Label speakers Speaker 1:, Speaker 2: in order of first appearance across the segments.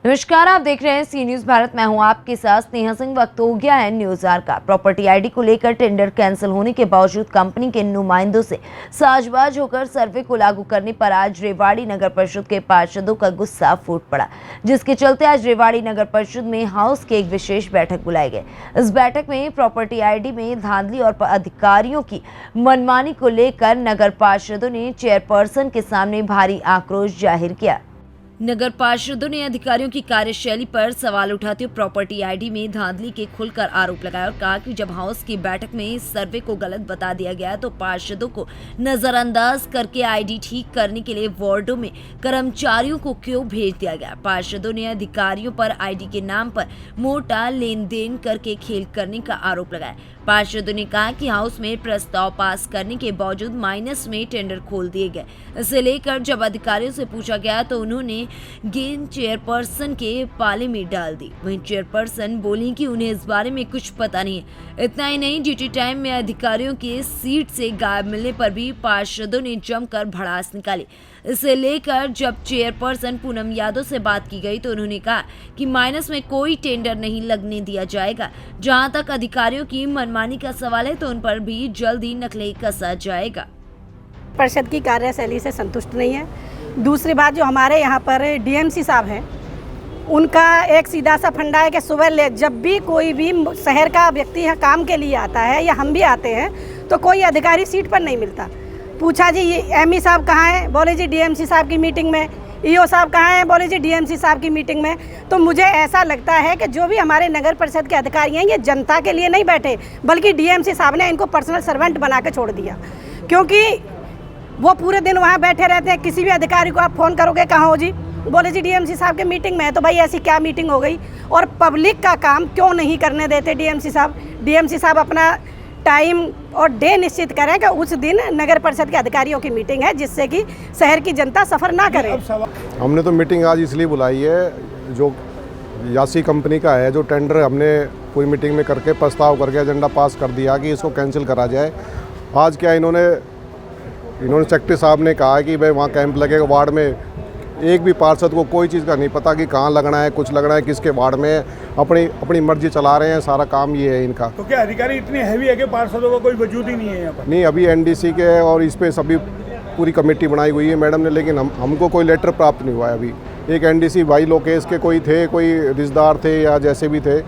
Speaker 1: नमस्कार, आप देख रहे हैं सी न्यूज भारत। मैं हूं आपके साथ स्नेहा सिंह। वक्त हो गया है न्यूज आर का। प्रॉपर्टी आईडी को लेकर टेंडर कैंसिल होने के बावजूद कंपनी के नुमाइंदों से साजबाज होकर सर्वे को लागू करने पर आज रेवाड़ी नगर परिषद के पार्षदों का गुस्सा फूट पड़ा, जिसके चलते आज रेवाड़ी नगर परिषद में हाउस की एक विशेष बैठक बुलाई गई। इस बैठक में प्रॉपर्टी आईडी में धांधली और अधिकारियों की मनमानी को लेकर नगर पार्षदों ने चेयरपर्सन के सामने भारी आक्रोश जाहिर किया। नगर पार्षदों ने अधिकारियों की कार्यशैली पर सवाल उठाते हुए प्रॉपर्टी आईडी में धांधली के खुलकर आरोप लगाया और कहा कि जब हाउस की बैठक में सर्वे को गलत बता दिया गया तो पार्षदों को नजरअंदाज करके आईडी ठीक करने के लिए वार्डों में कर्मचारियों को क्यों भेज दिया गया। पार्षदों ने अधिकारियों पर आईडी के नाम पर मोटा लेन देन करके खेल करने का आरोप लगाया। पार्षदों ने कहा कि हाउस में प्रस्ताव पास करने के बावजूद माइनस में टेंडर खोल दिए गए। इसे लेकर जब अधिकारियों से पूछा गया तो उन्होंने गेंद चेयरपर्सन के पाले में डाल दी। वहीं चेयरपर्सन बोली कि उन्हें इस बारे में कुछ पता नहीं है। इतना ही नहीं, ड्यूटी टाइम में अधिकारियों के सीट से गायब मिलने पर भी पार्षदों ने जमकर भड़ास निकाली। इसे लेकर जब चेयरपर्सन पूनम यादव से बात की गई तो उन्होंने कहा कि माइनस में कोई टेंडर नहीं लगने दिया जाएगा। जहां तक अधिकारियों की मनमानी का सवाल है तो उन पर भी जल्द ही नकली कसा जाएगा।
Speaker 2: परिषद की कार्यशैली से संतुष्ट नहीं है। दूसरी बात, जो हमारे यहाँ पर डीएमसी साहब हैं, उनका एक सीधा सा फंडा है कि सुबह जब भी कोई भी शहर का व्यक्ति यहाँ काम के लिए आता है या हम भी आते हैं तो कोई अधिकारी सीट पर नहीं मिलता। पूछा जी ये एमई साहब कहाँ हैं, बोले जी डीएमसी साहब की मीटिंग में। ईओ साहब कहाँ हैं, बोले जी डीएमसी साहब की मीटिंग में। तो मुझे ऐसा लगता है कि जो भी हमारे नगर परिषद के अधिकारी हैं ये जनता के लिए नहीं बैठे, बल्कि डीएमसी साहब ने इनको पर्सनल सर्वेंट बना के छोड़ दिया। क्योंकि वो पूरे दिन वहाँ बैठे रहते हैं। किसी भी अधिकारी को आप फ़ोन करोगे कहाँ हो जी, बोले जी डीएमसी साहब के मीटिंग में है। तो भाई ऐसी क्या मीटिंग हो गई। और पब्लिक का काम क्यों नहीं करने देते डीएमसी साहब। डीएमसी साहब अपना टाइम और डे निश्चित करें कि उस दिन नगर परिषद के अधिकारियों की मीटिंग है, जिससे कि शहर की जनता सफ़र ना करे।
Speaker 3: हमने तो मीटिंग आज इसलिए बुलाई है, जो यासी कंपनी का है, जो टेंडर हमने पूरी मीटिंग में करके प्रस्ताव करके एजेंडा पास कर दिया कि इसको कैंसिल करा जाए। आज क्या इन्होंने सेक्रेटरी साहब ने कहा कि भाई वहाँ कैंप लगेगा वार्ड में। एक भी पार्षद को कोई चीज़ का नहीं पता कि कहाँ लगना है, कुछ लगना है, किसके वार्ड में। अपनी मर्जी चला रहे हैं, सारा काम ये है इनका।
Speaker 4: तो क्या अधिकारी इतने हैवी है कि पार्षदों का कोई वजूद ही नहीं है यहाँ पर?
Speaker 3: नहीं, अभी एनडीसी के और इस पे सभी पूरी कमेटी बनाई हुई है मैडम ने, लेकिन हमको कोई लेटर प्राप्त नहीं हुआ है अभी। एक एनडीसी भाई लोकेश के कोई थे, कोई रिश्तेदार थे या जैसे भी थे,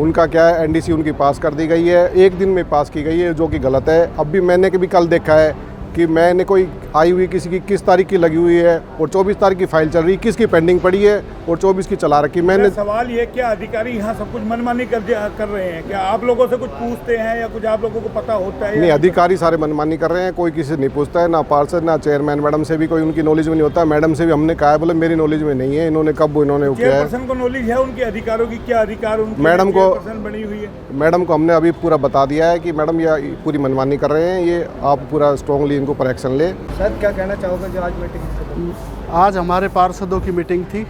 Speaker 3: उनका क्या है एनडीसी उनकी पास कर दी गई है, एक दिन में पास की गई है, जो कि गलत है। अब भी मैंने भी कल देखा है कि मैंने कोई आई हुई किसी की किस तारीख की लगी हुई है और 24 तारीख की फाइल चल रही, किसकी पेंडिंग पड़ी है और 24 की चला रखी। मैंने
Speaker 4: सवाल ये, क्या अधिकारी यहाँ सब कुछ मनमानी कर रहे हैं? क्या आप लोगों से कुछ पूछते हैं या कुछ आप लोगों को पता होता है?
Speaker 3: नहीं, अधिकारी सारे मनमानी कर रहे हैं, कोई किसी से नहीं पूछता है, ना पार्षद ना चेयरमैन मैडम से भी कोई उनकी नॉलेज में नहीं होता। मैडम से भी हमने कहा है, बोले मेरी नॉलेज में नहीं है। इन्होंने कब इन्होंने किया है?
Speaker 4: चेयरपर्सन को नॉलेज है उनके अधिकारों की? क्या अधिकार
Speaker 3: मैडम को
Speaker 4: बनी हुई है?
Speaker 3: मैडम को हमने अभी पूरा बता दिया है कि मैडम ये पूरी मनमानी कर रहे हैं, ये आप पूरा स्ट्रांगली इनको पर एक्शन ले।
Speaker 5: सर क्या कहना चाहोगे जो आज मीटिंग? आज हमारे पार्षदों की मीटिंग थी,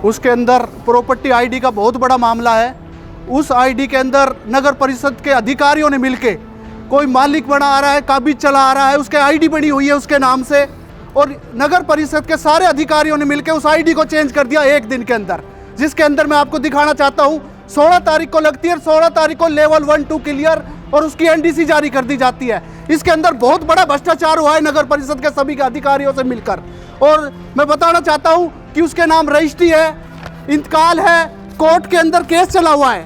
Speaker 5: उसके अंदर प्रॉपर्टी आईडी का बहुत बड़ा मामला है। उस आईडी के अंदर नगर परिषद के अधिकारियों ने मिलके कोई मालिक बना आ रहा है, काबिज चला आ रहा है, उसके आईडी बनी हुई है उसके नाम से, और नगर परिषद के सारे अधिकारियों ने मिलके उस आईडी को चेंज कर दिया एक दिन के अंदर। जिसके अंदर मैं आपको दिखाना चाहता हूँ, 16 तारीख को लगती है, 16 तारीख को लेवल 1-2 क्लियर और उसकी एनडीसी जारी कर दी जाती है। इसके अंदर बहुत बड़ा भ्रष्टाचार हुआ है नगर परिषद के सभी के अधिकारियों से मिलकर। और मैं बताना चाहता हूं कि उसके नाम रजिस्ट्री है, इंतकाल है, कोर्ट के अंदर केस चला हुआ है।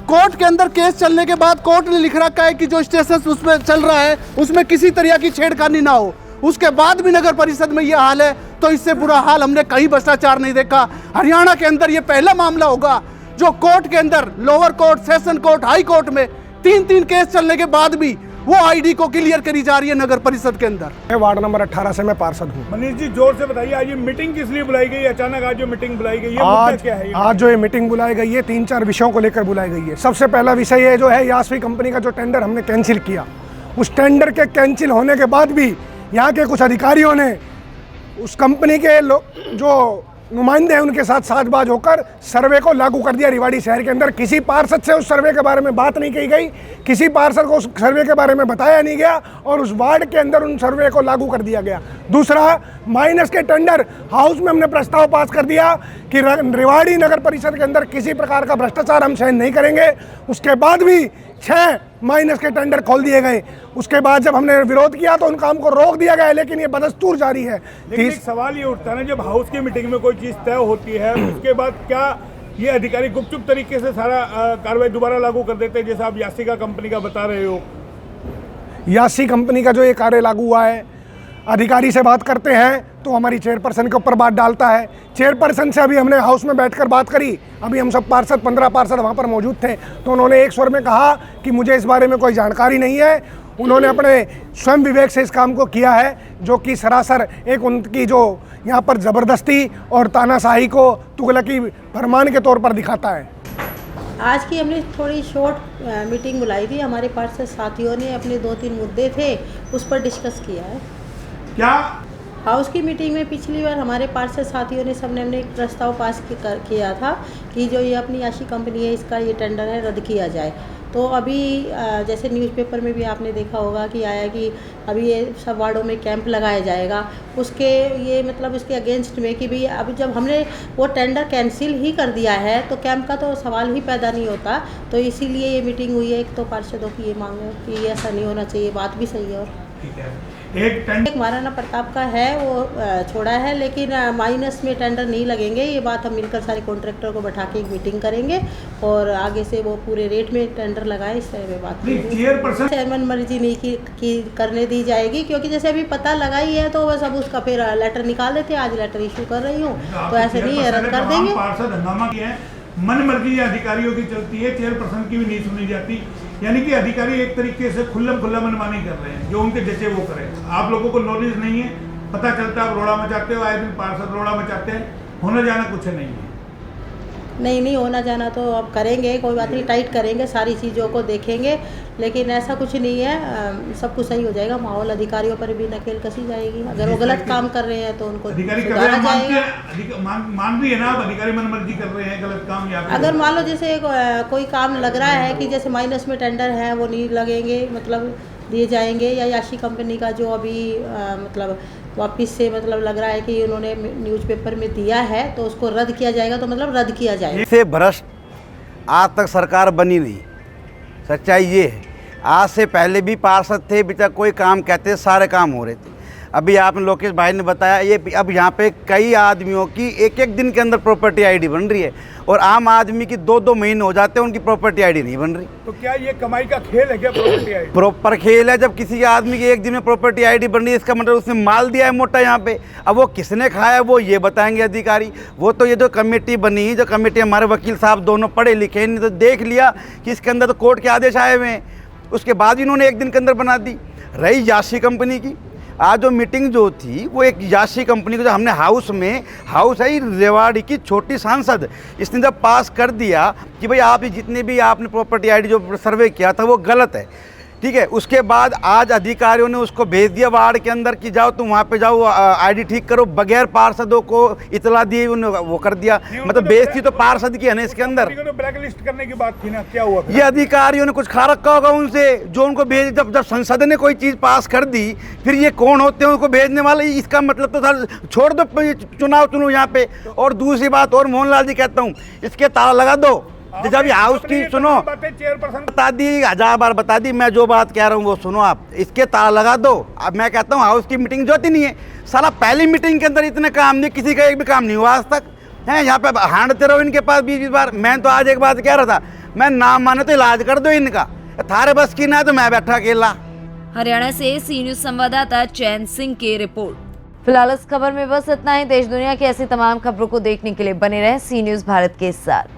Speaker 5: कोर्ट के अंदर केस चलने के बाद कोर्ट ने लिख रखा है कि जो स्टेटस उसमें चल रहा है उसमें किसी तरह की छेड़खानी ना हो। उसके बाद भी नगर परिषद में ये हाल है, तो इससे बुरा हाल हमने कहीं भ्रष्टाचार नहीं देखा। हरियाणा के अंदर ये पहला मामला होगा जो कोर्ट के अंदर, lower court, session court, high court में 3-3 केस चलने के बाद भी वो आईडी को क्लियर करी जा रही है नगर परिषद के अंदर।
Speaker 6: मैं वार्ड नंबर 18 से मैं पार्षद हूँ।
Speaker 4: मनीष जी जोर से बताइए, आज ये मीटिंग किस लिए बुलाई गई? अचानक आज जो मीटिंग बुलाई गई है, मुद्दा क्या है?
Speaker 6: आज जो ये मीटिंग बुलाई गई है 3-4 विषयों को लेकर बुलाई गई है। सबसे पहला विषय ये जो है यासवी कंपनी का जो टेंडर हमने कैंसिल किया, उस टेंडर के कैंसिल होने के बाद भी यहाँ के कुछ अधिकारियों ने उस कंपनी के जो नुमाइंदे हैं उनके साथ साझबाज होकर सर्वे को लागू कर दिया रेवाड़ी शहर के अंदर। किसी पार्षद से उस सर्वे के बारे में बात नहीं की गई, किसी पार्षद को उस सर्वे के बारे में बताया नहीं गया और उस वार्ड के अंदर उन सर्वे को लागू कर दिया गया। दूसरा, माइनस के टेंडर हाउस में हमने प्रस्ताव पास कर दिया कि रेवाड़ी नगर परिषद के अंदर किसी प्रकार का भ्रष्टाचार हम सहन नहीं करेंगे। उसके बाद भी 6 माइनस के टेंडर खोल दिए गए। उसके बाद जब हमने विरोध किया तो उन काम को रोक दिया गया, लेकिन ये बदस्तूर जारी है।
Speaker 4: लेकिन एक सवाल ये उठता है ना, जब हाउस की मीटिंग में कोई चीज़ तय होती है उसके बाद क्या ये अधिकारी गुपचुप तरीके से सारा कार्रवाई दोबारा लागू कर देते हैं, जैसे आप यासिका कंपनी का बता रहे हो?
Speaker 6: यासी कंपनी का जो ये कार्य लागू हुआ है, अधिकारी से बात करते हैं तो हमारी चेयरपर्सन के ऊपर बात डालता है। चेयरपर्सन से अभी हमने हाउस में बैठकर बात करी, अभी हम सब पार्षद 15 पार्षद वहाँ पर मौजूद थे, तो उन्होंने एक स्वर में कहा कि मुझे इस बारे में कोई जानकारी नहीं है। उन्होंने अपने स्वयं विवेक से इस काम को किया है, जो कि सरासर एक उनकी जो यहाँ पर ज़बरदस्ती और तानाशाही को तुगलकी फरमान के तौर पर दिखाता है।
Speaker 7: आज की हमने थोड़ी शॉर्ट मीटिंग बुलाई थी। हमारे पार्षद साथियों ने अपने 2-3 मुद्दे थे उस पर डिस्कस किया है।
Speaker 4: क्या
Speaker 7: हाउस की मीटिंग में पिछली बार हमारे पार्षद साथियों ने सबने हमने एक प्रस्ताव पास किया था कि जो ये अपनी याशी कंपनी है इसका ये टेंडर है रद्द किया जाए। तो अभी जैसे न्यूज़पेपर में भी आपने देखा होगा कि आया कि अभी ये सब वार्डों में कैंप लगाया जाएगा, उसके ये मतलब उसके अगेंस्ट में कि भाई अभी जब हमने वो टेंडर कैंसिल ही कर दिया है तो कैंप का तो सवाल ही पैदा नहीं होता। तो इसीलिए ये मीटिंग हुई है। एक तो पार्षदों की ये मांग है कि ये ऐसा नहीं होना चाहिए, बात भी सही है। और
Speaker 4: ठीक है, एक
Speaker 7: महाराणा प्रताप का है वो छोड़ा है, लेकिन माइनस में टेंडर नहीं लगेंगे। ये बात हम मिलकर सारे कॉन्ट्रैक्टर को बैठा के एक मीटिंग करेंगे और आगे से वो पूरे रेट में टेंडर लगाए, इस तरह में बात
Speaker 4: चेयरपर्सन
Speaker 7: चेयरमैन मर्जी नहीं की करने दी जाएगी, क्योंकि जैसे अभी पता लगा ही है तो बस अब उसका फिर लेटर निकाल देते हैं। आज लेटर इशू कर रही हूँ तो ऐसे नहीं है, रद्द कर देंगे।
Speaker 4: पार्षद हंगामा किया है, मन मर्जी अधिकारियों की चलती है, चेयरपर्सन की भी नहीं सुनी जाती। यानी कि अधिकारी एक तरीके से खुल्ला मनमानी कर रहे हैं, जो उनके जैसे वो करें। आप लोगों को नॉलेज नहीं है, पता चलता है, आप रोड़ा मचाते हो, आए दिन पार्षद रोड़ा मचाते हैं, होना जाना कुछ नहीं है।
Speaker 7: नहीं होना जाना तो अब करेंगे, कोई बात नहीं, टाइट करेंगे, सारी चीज़ों को देखेंगे, लेकिन ऐसा कुछ नहीं है, सब कुछ सही हो जाएगा। माहौल अधिकारियों पर भी नकेल कसी जाएगी। अगर वो गलत काम कर रहे हैं तो उनको सुधारा जाएगा।
Speaker 4: मान रही है ना आप, अधिकारी मनमर्जी कर रहे हैं, गलत काम या
Speaker 7: अगर मान लो जैसे कोई काम लग रहा है कि जैसे माइनस में टेंडर है वो नहीं लगेंगे, मतलब दिए जाएंगे, या याशी कंपनी का जो अभी मतलब वापस से मतलब लग रहा है कि उन्होंने न्यूज़पेपर में दिया है तो उसको रद्द किया जाएगा, तो मतलब रद्द किया जाएगा।
Speaker 8: से भ्रष्ट आज तक सरकार बनी नहीं, सच्चाई ये है। आज से पहले भी पार्षद थे, अभी तक कोई काम कहते सारे काम हो रहे थे। अभी आपने लोकेश भाई ने बताया, ये अब यहाँ पे कई आदमियों की एक दिन के अंदर प्रॉपर्टी आईडी बन रही है और आम आदमी की 2-2 महीने हो जाते हैं उनकी प्रॉपर्टी आईडी नहीं बन रही।
Speaker 4: तो क्या ये कमाई का खेल है क्या प्रॉपर्टी आईडी?
Speaker 8: प्रॉपर खेल है। जब किसी आदमी की एक दिन में प्रॉपर्टी आईडी बन रही है, इसका मतलब उसने माल दिया है मोटा यहाँ पे। अब वो किसने खाया वो ये बताएंगे अधिकारी। वो तो ये जो कमेटी बनी, जो कमेटी हमारे वकील साहब दोनों पढ़े लिखे, इन्होंने तो देख लिया कि इसके अंदर तो कोर्ट के आदेश आए हुए हैं, उसके बाद इन्होंने एक दिन के अंदर बना दी। रही याशी कंपनी की, आज जो मीटिंग जो थी वो एक याशी कंपनी को जो हमने हाउस है रेवाड़ी की छोटी सांसद, इसने जब पास कर दिया कि भाई आप जितने भी आपने प्रॉपर्टी आईडी जो सर्वे किया था वो गलत है, ठीक है। उसके बाद आज अधिकारियों ने उसको भेज दिया वार्ड के अंदर कि जाओ तुम वहाँ पे जाओ आईडी ठीक करो, बगैर पार्षदों को इतला दिए उन्होंने वो कर दिया। मतलब बेइज्जती तो पार्षद की है ना इसके अंदर।
Speaker 4: ब्लैक लिस्ट करने की बात थी ना, क्या हुआ?
Speaker 8: ये अधिकारियों ने कुछ खा रखा होगा उनसे, जो उनको भेज जब संसद ने कोई चीज़ पास कर दी, फिर ये कौन होते हैं उनको भेजने वाले? इसका मतलब तो सर छोड़ दो, चुनाव चुनो यहाँ पे। और दूसरी बात और मोहनलाल जी कहता हूँ, इसके ताला लगा दो। जब हाउस की सुनो, बता दी 1000 बार बता दी, मैं जो बात कह रहा हूँ वो सुनो आप, इसके ताला लगा दो। अब मैं कहता हूँ हाउस की मीटिंग जो होती नहीं है, साला पहली मीटिंग के अंदर इतने काम नहीं, किसी का एक भी काम नहीं हुआ आज तक है। यहाँ पे हांडते रहो इनके पास 20-20 बार। मैं तो आज एक बात कह रहा था, मैं नाम माने तो इलाज कर दो इनका, थारे बस की ना तो मैं बैठा अकेला।
Speaker 1: हरियाणा से सी न्यूज संवाददाता चैन सिंह की रिपोर्ट। फिलहाल इस खबर में बस इतना ही। देश दुनिया की ऐसी तमाम खबरों को देखने के लिए बने रहें सी न्यूज भारत के साथ।